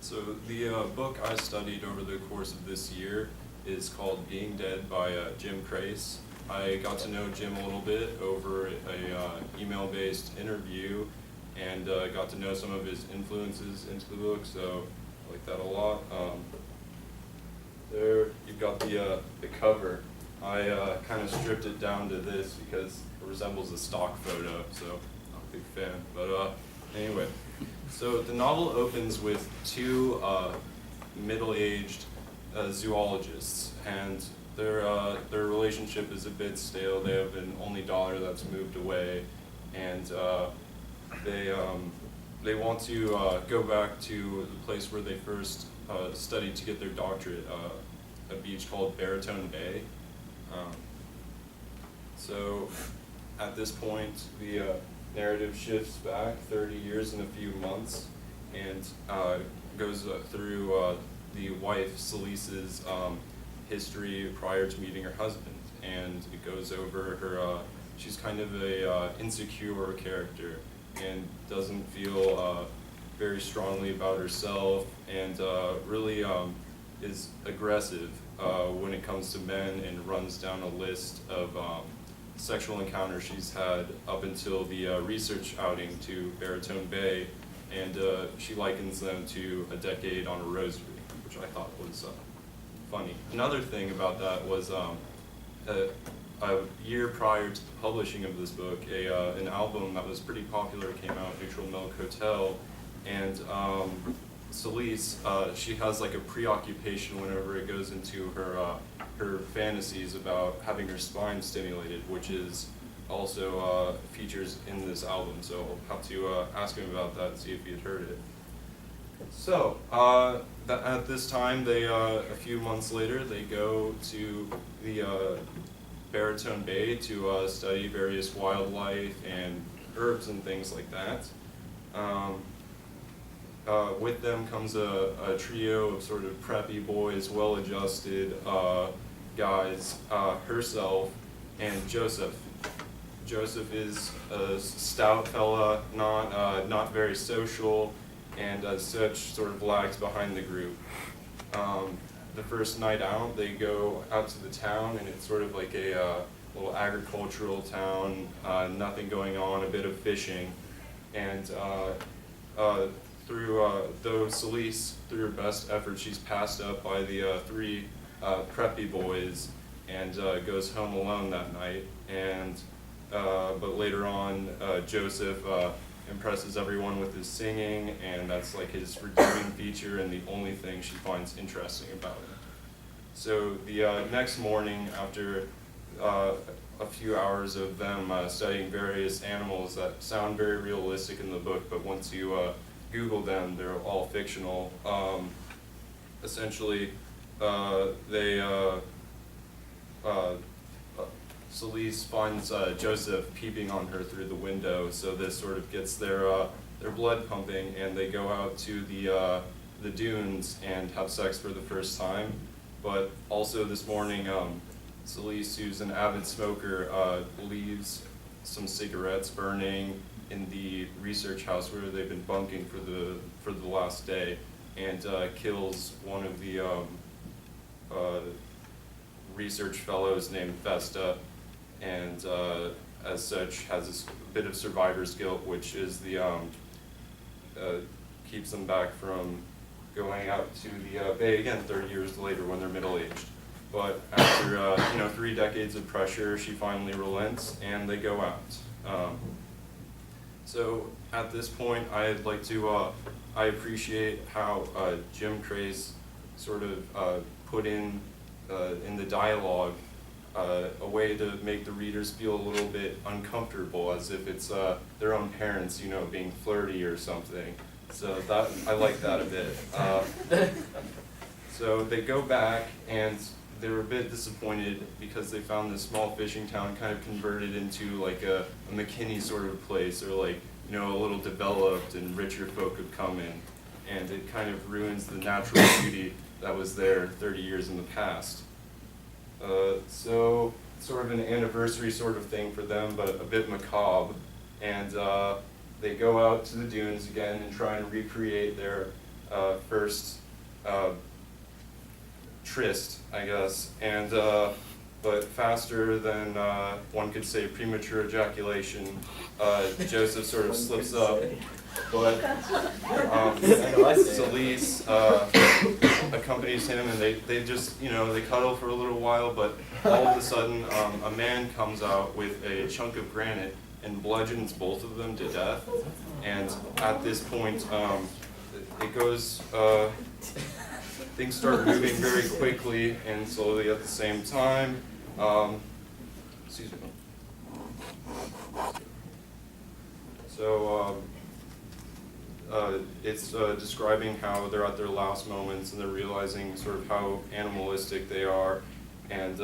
So the book I studied over the course of this year is called Being Dead by Jim Crace. I got to know Jim a little bit over a email-based interview and got to know some of his influences into the book, so I like that a lot. There you've got the cover. I kind of stripped it down to this because it resembles a stock photo, so I'm a big fan. But anyway, so the novel opens with two middle-aged zoologists, and their relationship is a bit stale. They have an only daughter that's moved away, and they want to go back to the place where they first studied to get their doctorate, a beach called Baritone Bay. So at this point, the narrative shifts back 30 years and a few months, and goes through the wife Celice's history prior to meeting her husband, and it goes over her. She's kind of a insecure character and doesn't feel very strongly about herself, and really is aggressive when it comes to men, and runs down a list of sexual encounters she's had up until the research outing to Baritone Bay, and she likens them to a decade on a rosary, which I thought was funny. Another thing about that was a year prior to the publishing of this book, an album that was pretty popular came out, Neutral Milk Hotel, and Celice, she has like a preoccupation whenever it goes into her fantasies about having her spine stimulated, which is also features in this album. So I'll have to ask him about that and see if he had heard it. So at this time, they a few months later, they go to the Baritone Bay to study various wildlife and herbs and things like that. With them comes a trio of sort of preppy boys, well-adjusted guys, herself, and Joseph. Joseph is a stout fella, not very social, and as such sort of lags behind the group. The first night out, they go out to the town, and it's sort of like a little agricultural town, nothing going on, a bit of fishing, and though Celice, through her best effort, she's passed up by the three preppy boys, and goes home alone that night. And but later on, Joseph impresses everyone with his singing, and that's like his redeeming feature and the only thing she finds interesting about him. So the next morning, after a few hours of them studying various animals that sound very realistic in the book, but once you Google them, they're all fictional. Essentially, Celice finds Joseph peeping on her through the window, so this sort of gets their blood pumping, and they go out to the dunes and have sex for the first time. But also this morning, Celice, who's an avid smoker, leaves some cigarettes burning in the research house where they've been bunking for the last day, and kills one of the research fellows named Vesta, and as such has this bit of survivor's guilt, which is the keeps them back from going out to the bay again 30 years later when they're middle-aged. But after 3 decades of pressure, she finally relents, and they go out. So at this point, I'd like to, I appreciate how Jim Crace sort of put in the dialogue a way to make the readers feel a little bit uncomfortable, as if it's their own parents, being flirty or something. So that I like that a bit. So they go back, and they were a bit disappointed because they found this small fishing town kind of converted into like a McKinney sort of place, or like, a little developed and richer folk have come in, and it kind of ruins the natural beauty that was there 30 years in the past. So sort of an anniversary sort of thing for them, but a bit macabre, and they go out to the dunes again and try and recreate their first tryst, I guess, and but faster than one could say premature ejaculation, Joseph sort of slips up, but Celise accompanies him, and they just, they cuddle for a little while, but all of a sudden a man comes out with a chunk of granite and bludgeons both of them to death, and at this point it goes, things start moving very quickly and slowly at the same time. Excuse me. So it's describing how they're at their last moments and they're realizing sort of how animalistic they are, and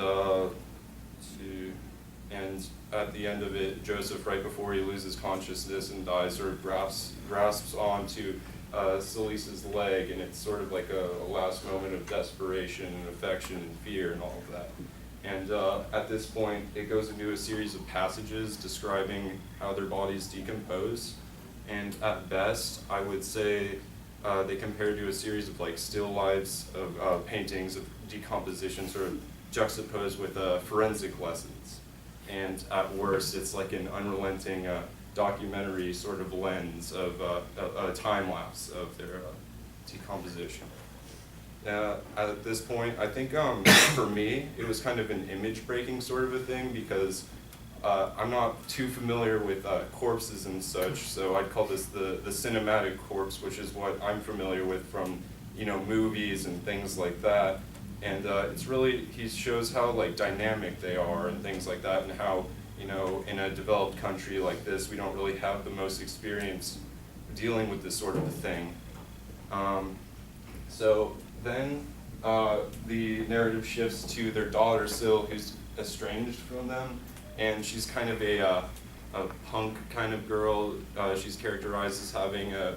and at the end of it, Joseph, right before he loses consciousness and dies, sort of grasps onto Celise's leg, and it's sort of like a last moment of desperation and affection and fear and all of that. And at this point, it goes into a series of passages describing how their bodies decompose. And at best, I would say they compare to a series of like still lifes of paintings of decomposition, sort of juxtaposed with forensic lessons. And at worst, it's like an unrelenting documentary sort of lens of a time lapse of their decomposition. At this point, I think for me, it was kind of an image-breaking sort of a thing, because I'm not too familiar with corpses and such, so I'd call this the cinematic corpse, which is what I'm familiar with from movies and things like that. And it's really, he shows how like dynamic they are and things like that, and how in a developed country like this, we don't really have the most experience dealing with this sort of a thing. So then the narrative shifts to their daughter, Syl, who's estranged from them, and she's kind of a punk kind of girl. She's characterized as having a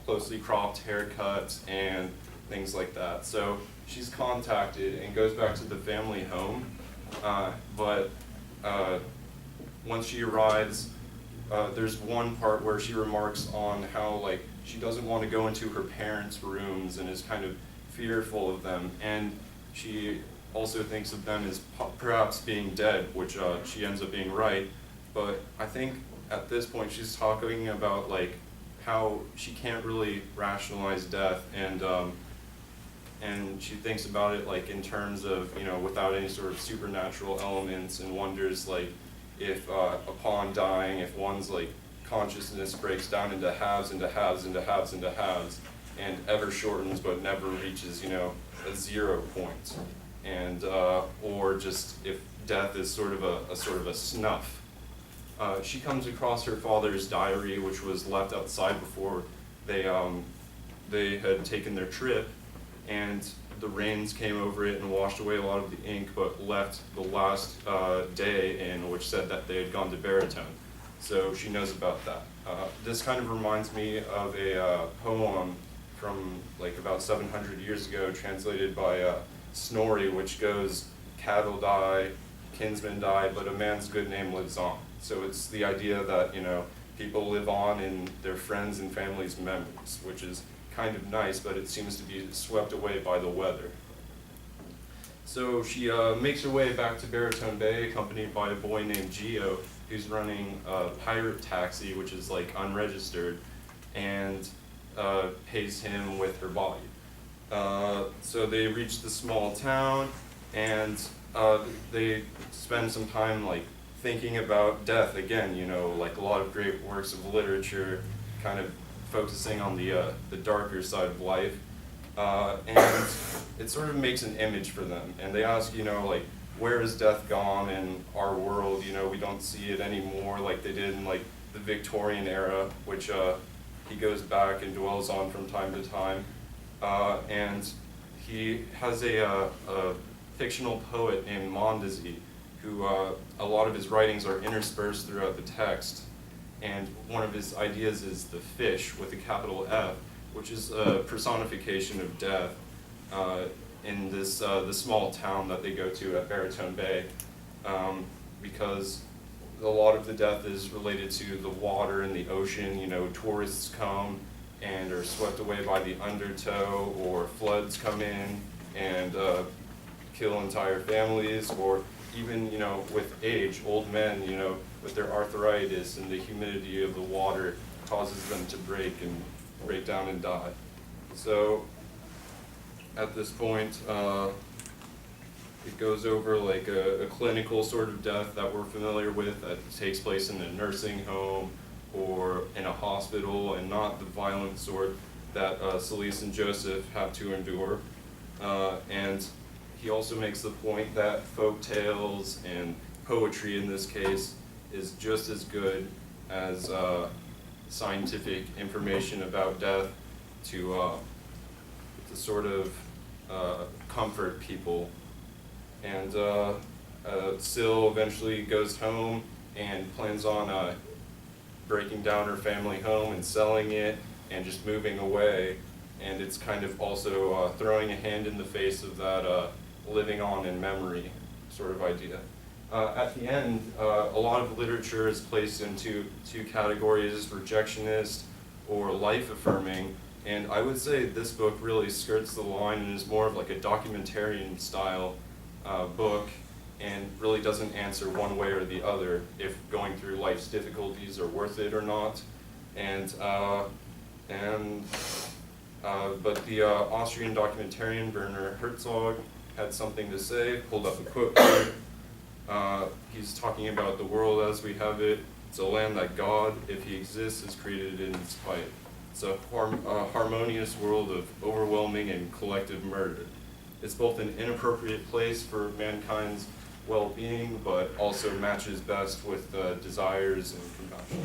closely cropped haircut and things like that. So she's contacted and goes back to the family home, but once she arrives, there's one part where she remarks on how like she doesn't want to go into her parents' rooms and is kind of fearful of them, and she also thinks of them as perhaps being dead, which she ends up being right. But I think at this point she's talking about like how she can't really rationalize death, and she thinks about it like in terms of without any sort of supernatural elements, and wonders like if upon dying, if one's like consciousness breaks down into halves, into halves, into halves, into halves, and ever shortens but never reaches a 0 point, and or just if death is sort of a snuff. She comes across her father's diary, which was left outside before they had taken their trip, and the rains came over it and washed away a lot of the ink, but left the last day in, which said that they had gone to baritone. So she knows about that. This kind of reminds me of a poem from like about 700 years ago, translated by Snorri, which goes, "Cattle die, kinsmen die, but a man's good name lives on." So it's the idea that people live on in their friends' and family's memories, which is kind of nice, but it seems to be swept away by the weather. So she makes her way back to Baritone Bay, accompanied by a boy named Gio, who's running a pirate taxi, which is like unregistered, and pays him with her body. So they reach the small town, and they spend some time like thinking about death again, like a lot of great works of literature, kind of focusing on the darker side of life, and it sort of makes an image for them, and they ask, like, where is death gone in our world? We don't see it anymore like they did in like the Victorian era, which he goes back and dwells on from time to time, and he has a fictional poet named Mondesi, who a lot of his writings are interspersed throughout the text. And one of his ideas is the fish with a capital F, which is a personification of death in this the small town that they go to at Baritone Bay, because a lot of the death is related to the water and the ocean. Tourists come, and are swept away by the undertow, or floods come in and kill entire families, or even, with age, old men, with their arthritis and the humidity of the water causes them to break down and die. So at this point, it goes over like a clinical sort of death that we're familiar with that takes place in a nursing home or in a hospital, and not the violent sort that Celeste and Joseph have to endure. And he also makes the point that folk tales and poetry in this case is just as good as scientific information about death to sort of comfort people. And Syl eventually goes home and plans on breaking down her family home and selling it and just moving away. And it's kind of also throwing a hand in the face of that living on in memory sort of idea. At the end, a lot of literature is placed into two categories: rejectionist or life-affirming. And I would say this book really skirts the line and is more of like a documentarian style book, and really doesn't answer one way or the other if going through life's difficulties are worth it or not. But the Austrian documentarian Werner Herzog had something to say. Pulled up a quote here. He's talking about the world as we have it. It's a land that God, if he exists, has created in spite. It's a harmonious world of overwhelming and collective murder. It's both an inappropriate place for mankind's well-being, but also matches best with desires and compassion.